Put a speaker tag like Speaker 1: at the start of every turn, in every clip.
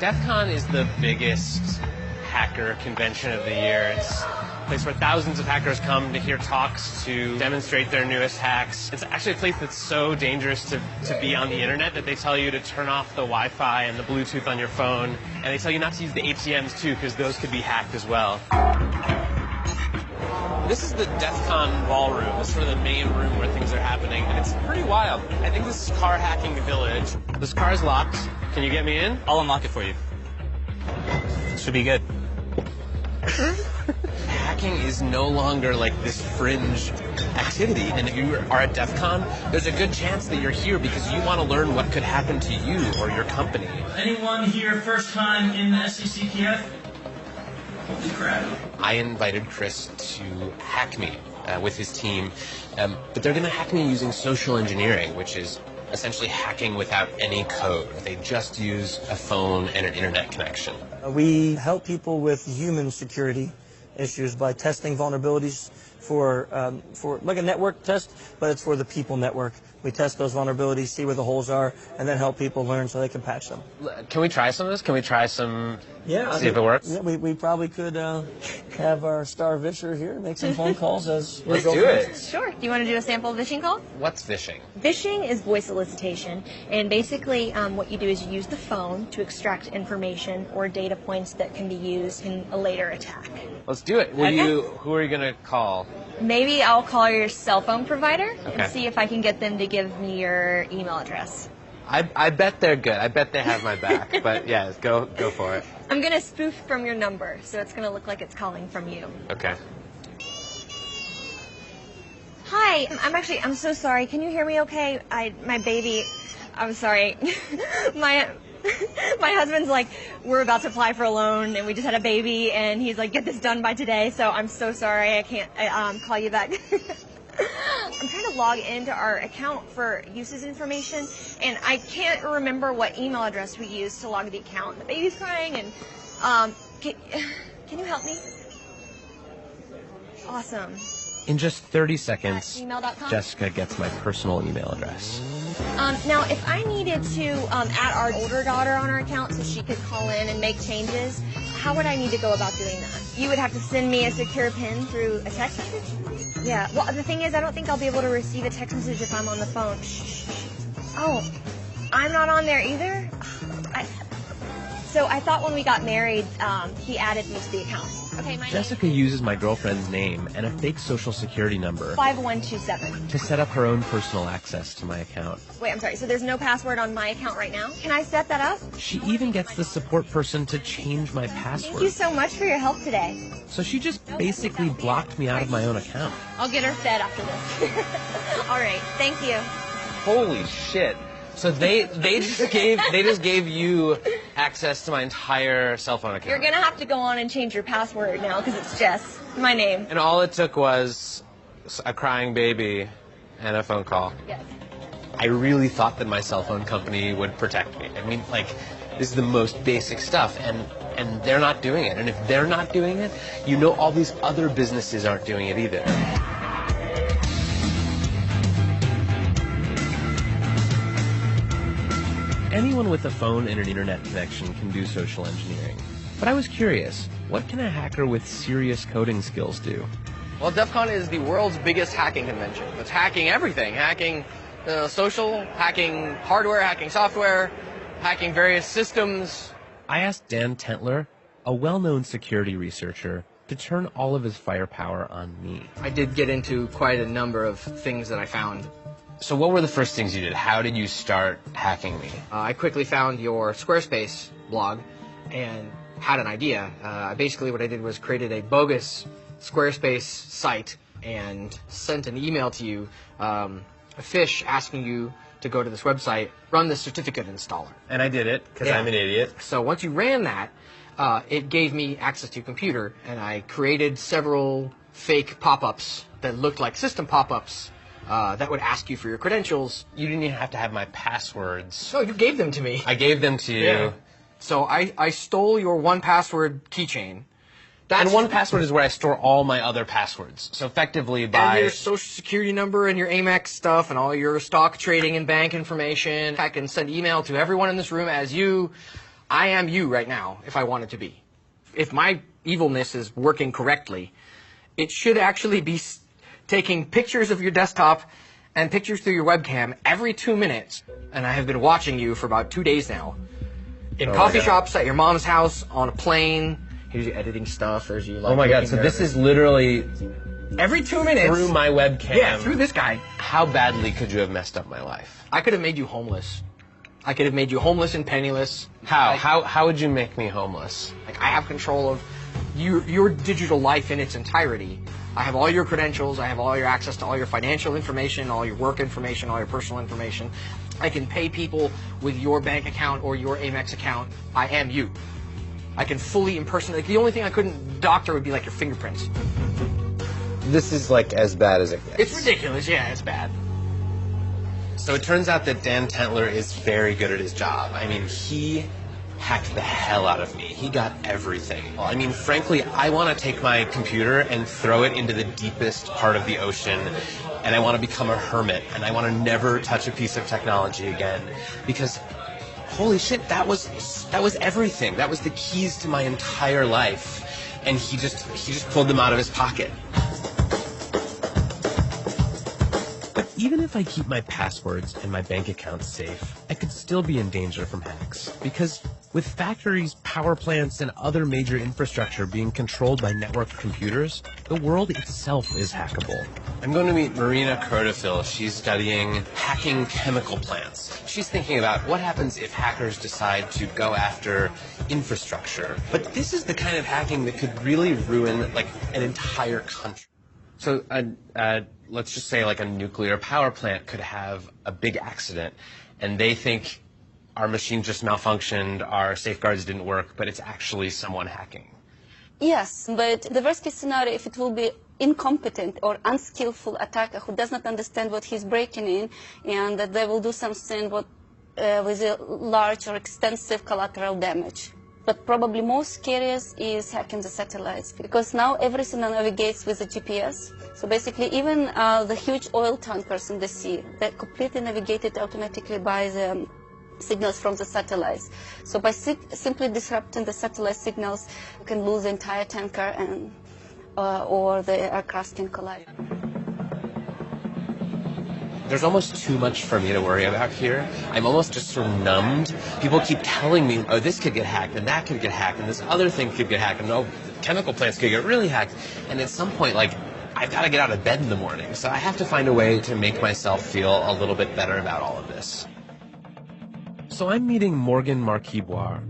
Speaker 1: DEF CON is the biggest hacker convention of the year. It's a place where thousands of hackers come to hear talks, to demonstrate their newest hacks. It's actually a place that's so dangerous to be on the internet that they tell you to turn off the Wi-Fi and the Bluetooth on your phone, and they tell you not to use the ATMs too, because those could be hacked as well. This is the DEF CON ballroom. This is sort of the main room where things are happening, and it's pretty wild. I think this is car hacking village. This car is locked. Can you get me in?
Speaker 2: I'll unlock it for you. Should be good.
Speaker 1: Hacking is no longer like this fringe activity, and if you are at DEF CON, there's a good chance that you're here because you want to learn what could happen to you or your company.
Speaker 3: Anyone here first time in the SCCTF? Holy crap.
Speaker 1: I invited Chris to hack me with his team, but they're going to hack me using social engineering, which is essentially hacking without any code. They just use a phone and an internet connection.
Speaker 4: We help people with human security issues by testing vulnerabilities for like a network test, but it's for the people network. We test those vulnerabilities, see where the holes are, and then help people learn so they can patch them.
Speaker 1: Can we try some of this? Can we try some?
Speaker 4: Yeah.
Speaker 1: See if it works?
Speaker 4: Yeah, we probably could have our star visher here make some phone calls as
Speaker 1: Let's do it.
Speaker 5: Sure. Do you want to do a sample vishing call?
Speaker 1: What's vishing?
Speaker 5: Vishing is voice elicitation, and basically what you do is you use the phone to extract information or data points that can be used in a later attack.
Speaker 1: Let's do it. Who are you going to call?
Speaker 5: Maybe I'll call your cell phone provider
Speaker 1: Okay.
Speaker 5: and see if I can get them to give me your email address.
Speaker 1: I bet they're good. I bet they have my back. But yeah, go for it.
Speaker 5: I'm going to spoof from your number, so it's going to look like it's calling from you.
Speaker 1: Okay.
Speaker 5: Hi, I'm so sorry. Can you hear me okay? My baby, I'm sorry. My husband's like, we're about to apply for a loan and we just had a baby and he's like, get this done by today. So I'm so sorry. I can't call you back. I'm trying to log into our account for uses information and I can't remember what email address we used to log the account. The baby's crying and can you help me? Awesome.
Speaker 1: In just 30 seconds,
Speaker 5: @gmail.com?
Speaker 1: Jessica gets my personal email address.
Speaker 5: Now, if I needed to add our older daughter on our account so she could call in and make changes, how would I need to go about doing that? You would have to send me a secure PIN through a text message? Yeah, well, the thing is, I don't think I'll be able to receive a text message if I'm on the phone. Shh. Oh, I'm not on there either? So I thought when we got married, he added me to the account. Okay, my
Speaker 1: Jessica uses my girlfriend's name and a fake social security number
Speaker 5: 5127.
Speaker 1: to set up her own personal access to my account.
Speaker 5: Wait, I'm sorry, so there's no password on my account right now? Can I set that up?
Speaker 1: She even gets the support person to change my password.
Speaker 5: Thank you so much for your help today.
Speaker 1: So she just basically blocked me out of my own account.
Speaker 5: I'll get her fed after this. All right, thank you.
Speaker 1: Holy shit. So they just gave you access to my entire cell phone account.
Speaker 5: You're going to have to go on and change your password now because it's Jess, my name.
Speaker 1: And all it took was a crying baby and a phone call.
Speaker 5: Yes.
Speaker 1: I really thought that my cell phone company would protect me. I mean, like, this is the most basic stuff, and they're not doing it. And if they're not doing it, you know all these other businesses aren't doing it either. Anyone with a phone and an internet connection can do social engineering. But I was curious, what can a hacker with serious coding skills do?
Speaker 6: Well, DEF CON is the world's biggest hacking convention. It's hacking everything. Hacking social, hacking hardware, hacking software, hacking various systems.
Speaker 1: I asked Dan Tentler, a well-known security researcher, to turn all of his firepower on me.
Speaker 6: I did get into quite a number of things that I found.
Speaker 1: So what were the first things you did? How did you start hacking me?
Speaker 6: I quickly found your Squarespace blog and had an idea. Basically what I did was created a bogus Squarespace site and sent an email to you, a fish asking you to go to this website, run the certificate installer.
Speaker 1: And I did it, because I'm an idiot.
Speaker 6: So once you ran that, it gave me access to your computer, and I created several fake pop-ups that looked like system pop-ups that would ask you for your credentials.
Speaker 1: You didn't even have to have my passwords.
Speaker 6: No, you gave them to me.
Speaker 1: I gave them to you.
Speaker 6: Yeah. So I stole your 1Password keychain.
Speaker 1: And 1Password is where I store all my other passwords. So effectively by...
Speaker 6: And your social security number and your Amex stuff and all your stock trading and bank information. I can send email to everyone in this room as you. I am you right now if I want it to be. If my evilness is working correctly, it should actually be taking pictures of your desktop and pictures through your webcam every 2 minutes. And I have been watching you for about 2 days now. In coffee shops, at your mom's house, on a plane. Here's you editing stuff. There's you like.
Speaker 2: Oh my God! So this is literally
Speaker 6: every 2 minutes
Speaker 2: through my webcam.
Speaker 6: Yeah, through this guy.
Speaker 2: How badly could you have messed up my life?
Speaker 6: I could have made you homeless. I could have made you homeless and penniless.
Speaker 2: How? How would you make me homeless?
Speaker 6: Like, I have control of your digital life in its entirety. I have all your credentials. I have all your access to all your financial information, all your work information, all your personal information. I can pay people with your bank account or your Amex account. I am you. I can fully impersonate. Like, the only thing I couldn't doctor would be like your fingerprints.
Speaker 2: This is like as bad as it gets.
Speaker 6: It's ridiculous. Yeah, it's bad.
Speaker 1: So it turns out that Dan Tentler is very good at his job. I mean, he hacked the hell out of me. He got everything. I mean, frankly, I want to take my computer and throw it into the deepest part of the ocean, and I want to become a hermit, and I want to never touch a piece of technology again, because holy shit, that was everything. That was the keys to my entire life, and he just pulled them out of his pocket. But even if I keep my passwords and my bank accounts safe, I could still be in danger from hacks. Because with factories, power plants, and other major infrastructure being controlled by networked computers, the world itself is hackable. I'm going to meet Marina Krotofil. She's studying hacking chemical plants. She's thinking about what happens if hackers decide to go after infrastructure. But this is the kind of hacking that could really ruin, like, an entire country. So, let's just say like a nuclear power plant could have a big accident, and they think our machine just malfunctioned, our safeguards didn't work, but it's actually someone hacking.
Speaker 7: Yes, but the worst case scenario, if it will be incompetent or unskillful attacker who does not understand what he's breaking in, and that they will do something with a large or extensive collateral damage. But probably most scariest is hacking the satellites, because now everything navigates with the GPS. So basically, even the huge oil tankers in the sea, they're completely navigated automatically by the signals from the satellites. So by simply disrupting the satellite signals, you can lose the entire tanker, and or the aircraft can collide.
Speaker 1: There's almost too much for me to worry about here. I'm almost just sort of numbed. People keep telling me, oh, this could get hacked, and that could get hacked, and this other thing could get hacked, and oh, chemical plants could get really hacked. And at some point, like, I've got to get out of bed in the morning. So I have to find a way to make myself feel a little bit better about all of this. So I'm meeting Morgan Marquiboire,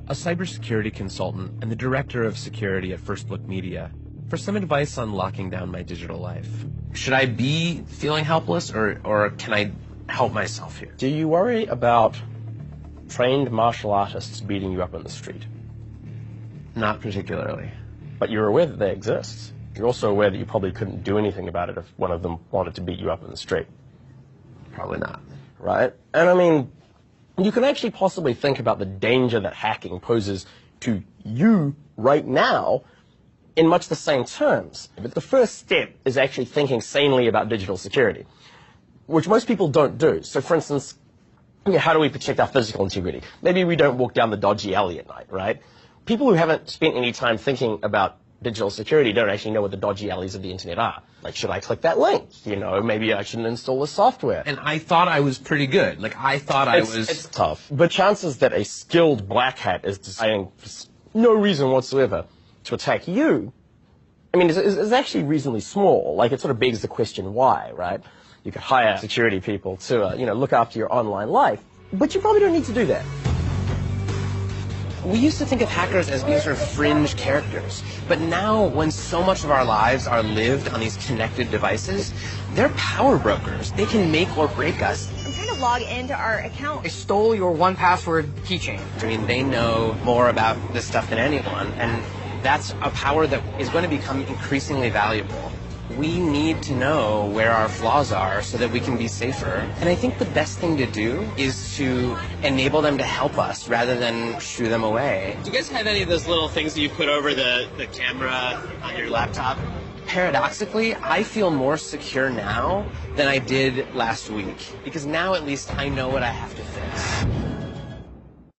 Speaker 1: a cybersecurity consultant and the director of security at First Look Media, for some advice on locking down my digital life. Should I be feeling helpless, or can I help myself here?
Speaker 8: Do you worry about trained martial artists beating you up in the street?
Speaker 1: Not particularly.
Speaker 8: But you're aware that they exist. You're also aware that you probably couldn't do anything about it if one of them wanted to beat you up in the street.
Speaker 1: Probably not.
Speaker 8: Right? And I mean, you can actually possibly think about the danger that hacking poses to you right now in much the same terms. But the first step is actually thinking sanely about digital security, which most people don't do. So for instance, how do we protect our physical integrity? Maybe we don't walk down the dodgy alley at night, right? People who haven't spent any time thinking about digital security don't actually know what the dodgy alleys of the internet are. Like, should I click that link? You know, maybe I shouldn't install the software.
Speaker 1: And I thought I was pretty good. Like, I thought I was...
Speaker 8: It's tough. But chances that a skilled black hat is deciding for no reason whatsoever to attack you, I mean, is actually reasonably small. Like, it sort of begs the question, why, right? You could hire security people to, you know, look after your online life, but you probably don't need to do that.
Speaker 1: We used to think of hackers as being sort of fringe characters, but now when so much of our lives are lived on these connected devices, they're power brokers. They can make or break us.
Speaker 5: I'm trying to log into our account.
Speaker 6: They stole your 1Password keychain.
Speaker 1: I mean, they know more about this stuff than anyone, and that's a power that is going to become increasingly valuable. We need to know where our flaws are so that we can be safer. And I think the best thing to do is to enable them to help us rather than shoo them away. Do you guys have any of those little things that you put over the camera on your laptop? Paradoxically, I feel more secure now than I did last week, because now at least I know what I have to fix.